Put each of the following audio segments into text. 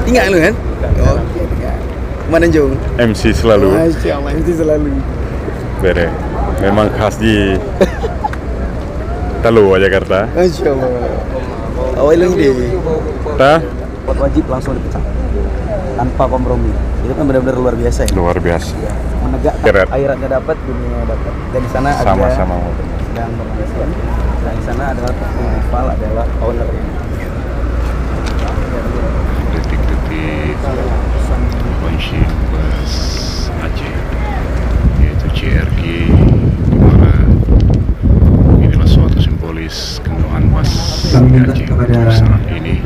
Ingat lu kan? Oke, ingat. Mana Jung? MC selalu. Masya Allah, MC selalu. Bere. Memang khas di Talu Jakarta. Masya Allah. Awalnya deh. Ta? Wajib langsung dipecat tanpa kompromi. Itu kan benar-benar luar biasa ya. Luar biasa. Menegakkan Keren. akhiratnya dapat, dunia dapat. Dan di sana ada Sama-sama. sedang pembersihan. Dan di sana adalah principal adalah owner. Detik-detik launching bus Aceh, yaitu CRG, di mana inilah suatu simbolis kemewaan bus Kami minta Aceh kepada saat ini.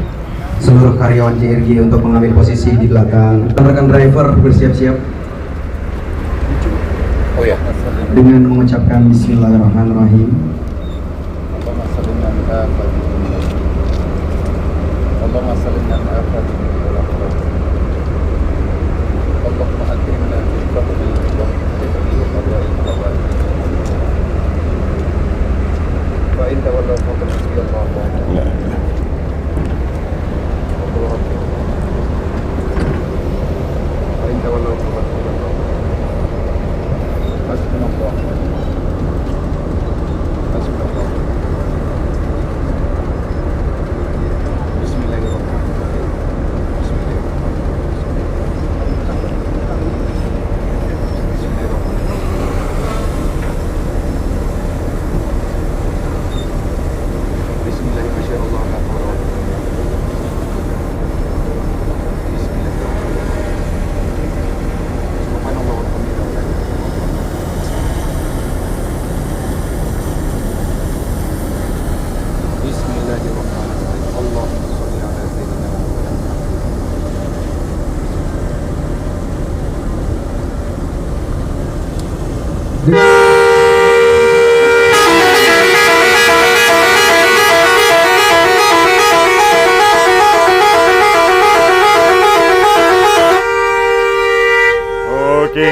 seluruh karyawan JRG untuk mengambil posisi di belakang. Rekan driver bersiap-siap Oh ya. dengan mengucapkan Bismillahirrahmanirrahim. Oke.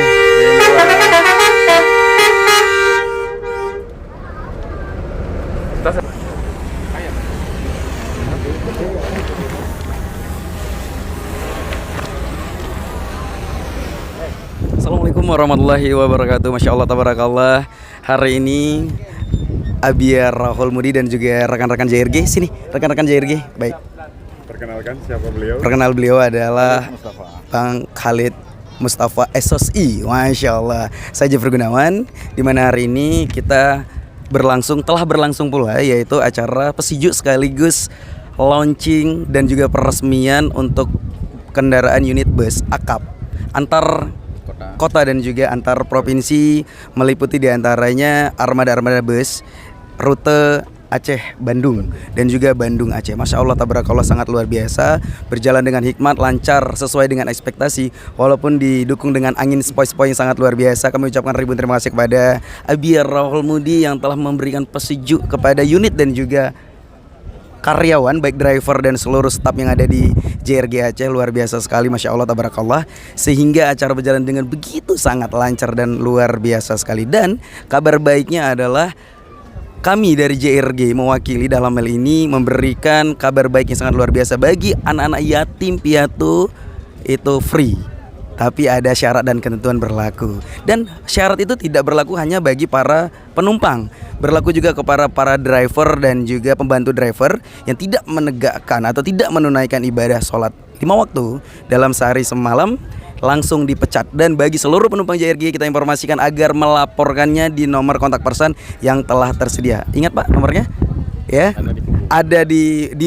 Assalamualaikum warahmatullahi wabarakatuh. Masya Allah, tabarakallah. Hari ini Abia Rahul Mudi dan juga rekan-rekan JRG. Sini, rekan-rekan JRG. Baik, Perkenalkan siapa beliau? perkenal beliau adalah Bang Khalid Mustafa SOSI. Masya Allah. Saya Jeffrey Gunawan. Di mana hari ini kita telah berlangsung pula, yaitu acara Pesiju sekaligus launching dan juga peresmian untuk kendaraan unit bus akap antar kota dan juga antar provinsi, meliputi diantaranya armada-armada bus rute Aceh Bandung dan juga Bandung Aceh. Masya Allah, tabarakallah, sangat luar biasa, berjalan dengan hikmat, lancar, sesuai dengan ekspektasi, walaupun didukung dengan angin sepoi-sepoi yang sangat luar biasa. Kami ucapkan ribuan terima kasih kepada Abia Rahul Mudi yang telah memberikan pesiju kepada unit dan juga karyawan, baik driver dan seluruh staf yang ada di JRG Aceh. Luar biasa sekali, Masya Allah, tabarakallah, sehingga acara berjalan dengan begitu sangat lancar dan luar biasa sekali. Dan kabar baiknya adalah kami dari JRG mewakili dalam hal ini memberikan kabar baik yang sangat luar biasa bagi anak-anak yatim piatu. Itu free, tapi ada syarat dan ketentuan berlaku. Dan syarat itu tidak berlaku hanya bagi para penumpang, berlaku juga kepada para driver dan juga pembantu driver yang tidak menegakkan atau tidak menunaikan ibadah sholat 5 waktu dalam sehari semalam, langsung dipecat. Dan bagi seluruh penumpang JRG kita informasikan agar melaporkannya di nomor kontak person yang telah tersedia. Ingat Pak nomornya? Ya, ada di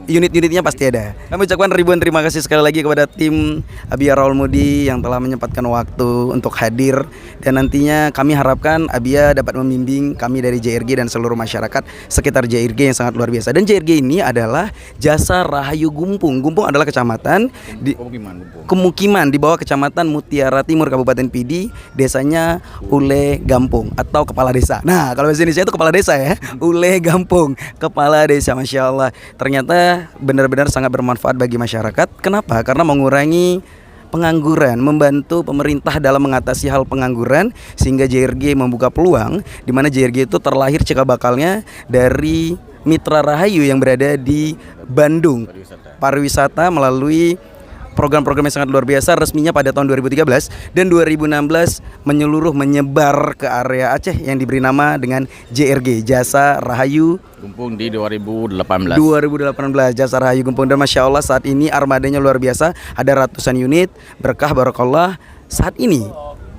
unit-unitnya pasti ada. Kami ucapkan ribuan terima kasih sekali lagi kepada tim Abia Rahul Mudi yang telah menyempatkan waktu untuk hadir, dan nantinya kami harapkan Abia dapat membimbing kami dari JRG dan seluruh masyarakat sekitar JRG yang sangat luar biasa. Dan JRG ini adalah Jasa Rahayu Gumpung. Gumpung adalah kecamatan di kemukiman di bawah Kecamatan Mutiara Timur Kabupaten Pidi, desanya Ule Gampung atau kepala desa. Nah, kalau bahasa Indonesia itu kepala desa ya. Ule Gampung, kepala desa. Masya Allah, ternyata benar-benar sangat bermanfaat bagi masyarakat. Kenapa? Karena mengurangi pengangguran, membantu pemerintah dalam mengatasi hal pengangguran, sehingga JRG membuka peluang di mana JRG itu terlahir cikal bakalnya dari Mitra Rahayu yang berada di Bandung. Pariwisata melalui program-program yang sangat luar biasa, resminya pada tahun 2013 dan 2016 menyebar ke area Aceh yang diberi nama dengan JRG, Jasa Rahayu Gumpung di 2018. 2018 Jasa Rahayu Gumpung. Dan Masya Allah saat ini armadanya luar biasa, ada ratusan unit, berkah barokallah. Saat ini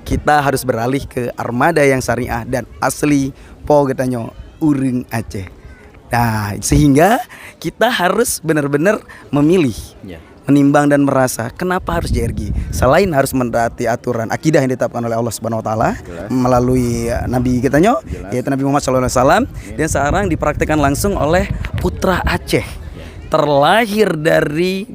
kita harus beralih ke armada yang syariah dan asli po getanyo Uring Aceh. Nah, sehingga kita harus benar-benar memilih, menimbang dan merasa kenapa harus JRG. Selain harus mentaati aturan akidah yang ditetapkan oleh Allah Subhanahu wa taala melalui Nabi kita yaitu Nabi Muhammad SAW, dan sekarang dipraktikkan langsung oleh putra Aceh. Terlahir dari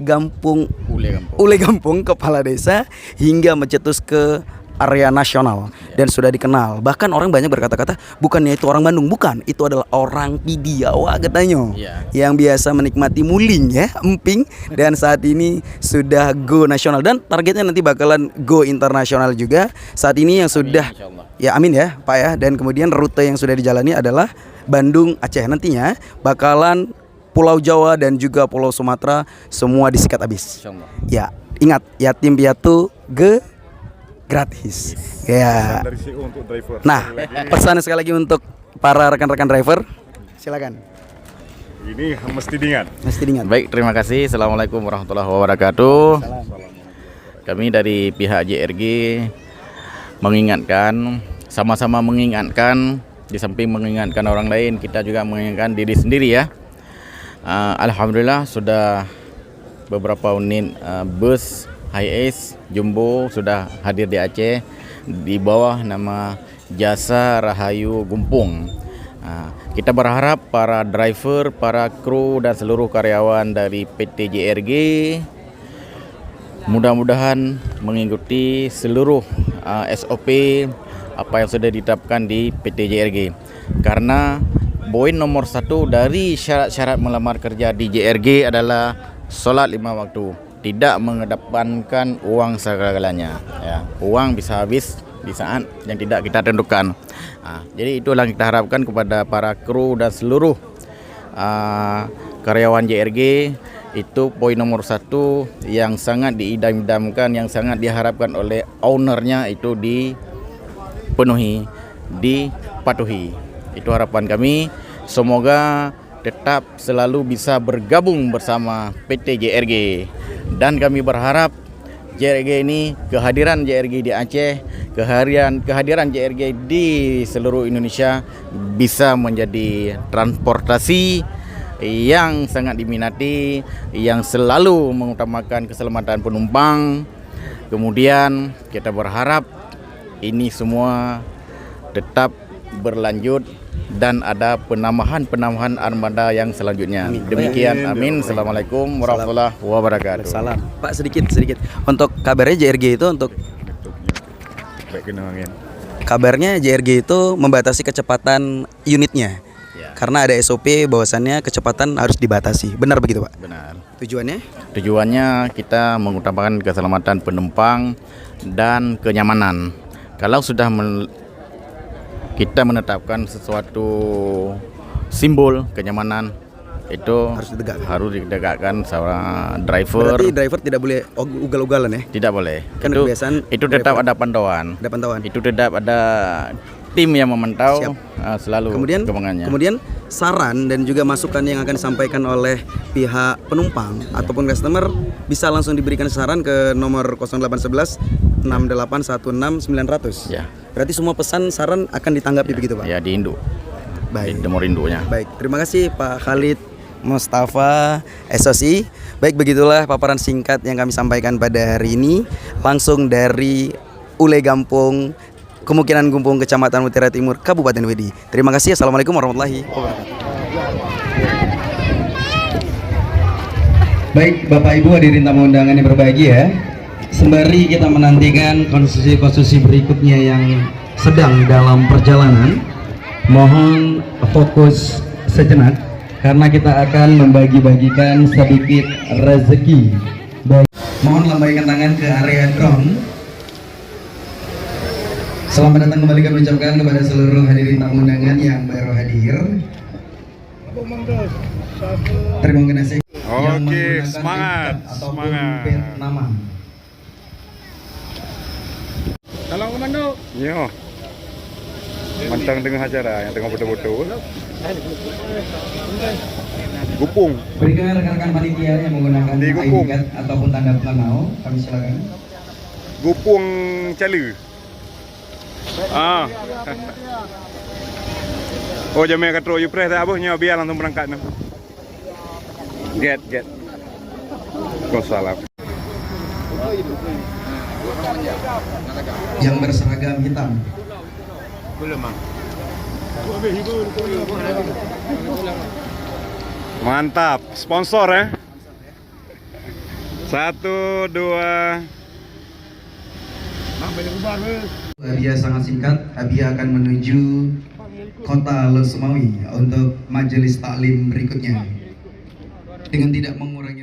Ule Gampung, kepala desa, hingga mencetus ke area nasional dan sudah dikenal. Bahkan orang banyak berkata-kata bukannya itu orang Bandung, bukan, itu adalah orang Pidiawa katanya, yang biasa menikmati muling ya, emping, dan saat ini sudah go nasional dan targetnya nanti bakalan go internasional juga. Saat ini yang sudah amin ya Pak ya, dan kemudian rute yang sudah dijalani adalah Bandung Aceh, nantinya bakalan Pulau Jawa dan juga Pulau Sumatera semua disikat habis. Ya, ingat yatim piatu gratis. Ya. Dari CEO untuk driver. Nah, pesan sekali lagi untuk para rekan-rekan driver, silakan. Ini mesti diingat. Mesti diingat. Baik, terima kasih. Assalamualaikum warahmatullahi wabarakatuh. Kami dari pihak JRG mengingatkan, sama-sama mengingatkan, di samping mengingatkan orang lain, kita juga mengingatkan diri sendiri ya. Alhamdulillah sudah beberapa unit bus Hi-Ace Jumbo sudah hadir di Aceh di bawah nama Jasa Rahayu Gumpung. Kita berharap para driver, para kru dan seluruh karyawan dari PT JRG mudah-mudahan mengikuti seluruh SOP apa yang sudah ditetapkan di PT JRG. Karena poin nomor 1 dari syarat-syarat melamar kerja di JRG adalah sholat 5 waktu. Tidak mengedepankan uang segala-galanya ya. Uang bisa habis di saat yang tidak kita tentukan. Jadi itulah yang kita harapkan kepada para kru dan seluruh karyawan JRG. Itu poin nomor 1 yang sangat diidam-idamkan, yang sangat diharapkan oleh ownernya, itu dipenuhi, dipatuhi. Itu harapan kami. Semoga tetap selalu bisa bergabung bersama PT JRG. Dan kami berharap JRG ini, kehadiran JRG di Aceh, kehadiran JRG di seluruh Indonesia bisa menjadi transportasi yang sangat diminati, yang selalu mengutamakan keselamatan penumpang. Kemudian kita berharap ini semua tetap berlanjut dan ada penambahan armada yang selanjutnya. Demikian, amin. Assalamualaikum warahmatullahi wabarakatuh. Salam. Pak, sedikit untuk kabarnya JRG itu kabarnya JRG itu membatasi kecepatan unitnya. Karena ada SOP bahwasannya kecepatan harus dibatasi. Benar begitu, Pak? Benar. Tujuannya kita mengutamakan keselamatan penumpang dan kenyamanan. Kalau sudah kita menetapkan sesuatu simbol kenyamanan, itu harus ditegakkan seorang driver. Berarti driver tidak boleh ugal-ugalan ya? Tidak boleh. Kan itu tetap ada pantauan. Itu tetap ada tim yang memantau selalu perkembangannya. Kemudian saran dan juga masukan yang akan disampaikan oleh pihak penumpang ataupun customer bisa langsung diberikan saran ke nomor 0811 6816 900. Ya. Berarti semua pesan saran akan ditanggapi begitu, Pak? Ya, di induk. Baik. Di nomor induknya. Baik, terima kasih Pak Khalid Mustafa SOC. Baik, begitulah paparan singkat yang kami sampaikan pada hari ini langsung dari Ule Gampung, kemungkinan Gumpung, Kecamatan Mutiara Timur, Kabupaten Widi. Terima kasih. Assalamualaikum warahmatullahi wabarakatuh. Baik, Bapak Ibu hadirin tamu undangan yang berbahagia, sembari kita menantikan konstitusi berikutnya yang sedang dalam perjalanan, mohon fokus sejenak karena kita akan membagi-bagikan sedikit rezeki. Baik, mohon lambaikan tangan ke area drone. Selamat datang kembali kami ucapkan kepada seluruh hadirin tamu undangan yang baru hadir. terkoordinasi yang Oke, menggunakan semangat, etikat ataupun semangat. pin nama. Tolong komando. Yo. Mantang tengah acara yang tengah betul-betul. Gupung. Berikan rekan-rekan panitia yang menggunakan Di ID Gupung. card ataupun tanda pengenal, kami silakan. Gupung Calu. Ah. Oh, jamnya katro you press tak apa, biar langsung berangkat no. Get. Wassalam. Yang berseragam hitam. Mantap, sponsor ya. 1, 2. Hadiah sangat singkat, hadiah akan menuju Kota Losmawi untuk majelis taklim berikutnya dengan tidak mengurangi